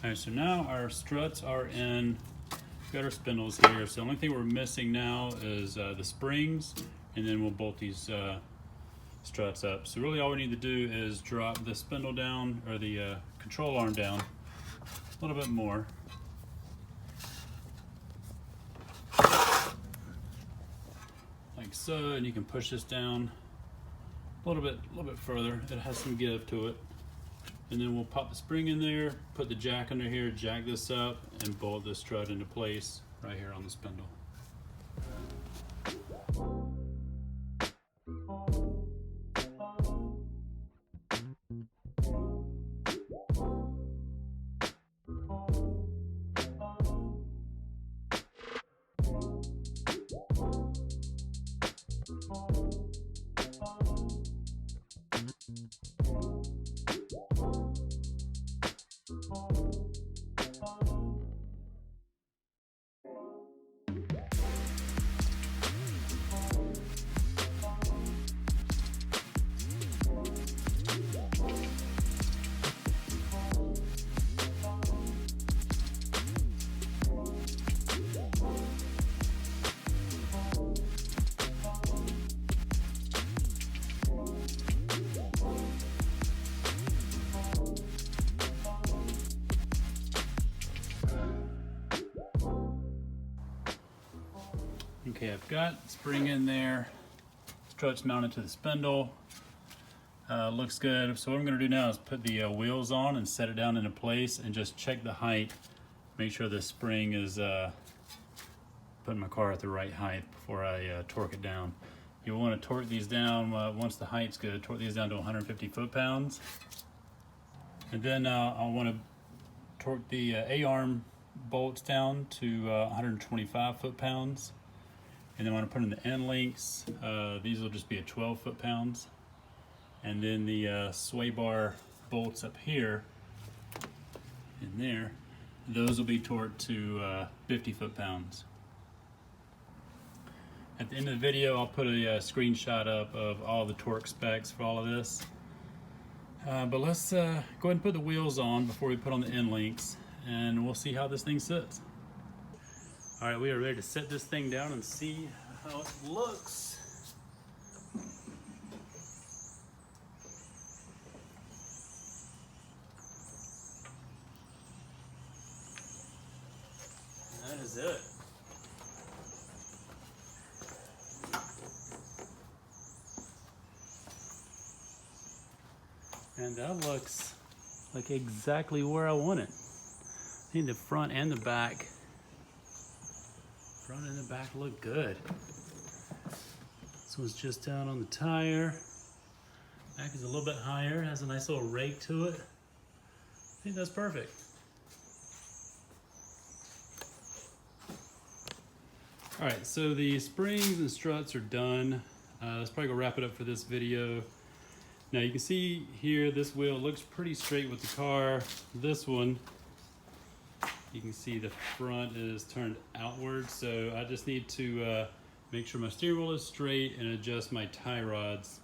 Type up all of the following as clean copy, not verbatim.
All right, so now our struts are in. We've got our spindles here. So the only thing we're missing now is the springs, and then we'll bolt these struts up. So really all we need to do is drop the spindle down, or the control arm down a little bit more. Like so, and you can push this down a little bit further. It has some give to it. And then we'll pop the spring in there, put the jack under here, jack this up, and bolt this strut into place right here on the spindle. Okay, I've got spring in there, struts mounted to the spindle, looks good. So what I'm gonna do now is put the wheels on and set it down into place and just check the height, make sure the spring is putting my car at the right height before I torque it down. You'll wanna torque these down, once the height's good, torque these down to 150 foot-pounds. And then I'll wanna torque the A-arm bolts down to 125 foot-pounds. And then when I put in the end links, these will just be at 12 foot-pounds. And then the sway bar bolts up here, in there, those will be torqued to 50 foot-pounds. At the end of the video, I'll put a screenshot up of all the torque specs for all of this. But let's go ahead and put the wheels on before we put on the end links, and we'll see how this thing sits. All right, we are ready to set this thing down and see how it looks. And that is it. And that looks like exactly where I want it. I think the front and the back. Front and the back look good. This one's just down on the tire. Back is a little bit higher, has a nice little rake to it. I think that's perfect. All right, so the springs and struts are done. Let's probably go wrap it up for this video. Now you can see here, this wheel looks pretty straight with the car. This one, you can see the front is turned outward, so I just need to make sure my steering wheel is straight and adjust my tie rods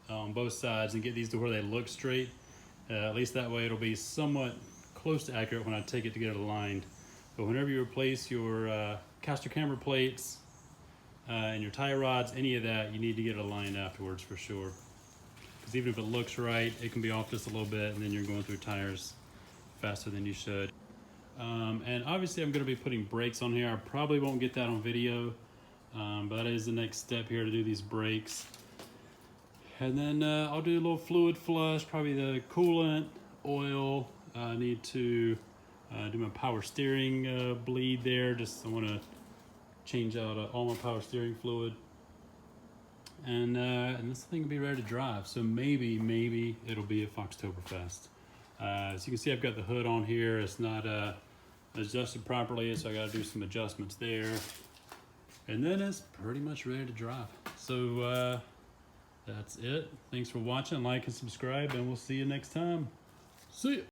on both sides and get these to where they look straight. At least that way it'll be somewhat close to accurate when I take it to get it aligned. But whenever you replace your caster camber plates and your tie rods, any of that, you need to get it aligned afterwards for sure. Because even if it looks right, it can be off just a little bit and then you're going through tires faster than you should. And obviously I'm going to be putting brakes on here. I probably won't get that on video, but that is the next step here, to do these brakes. And then I'll do a little fluid flush, probably the coolant, oil. I need to do my power steering bleed there. I want to change out all my power steering fluid. And this thing will be ready to drive. So maybe it'll be at Foxtoberfest. As you can see, I've got the hood on here. It's not adjusted properly, so I got to do some adjustments there. And then it's pretty much ready to drive. So that's it. Thanks for watching. Like and subscribe, and we'll see you next time. See ya.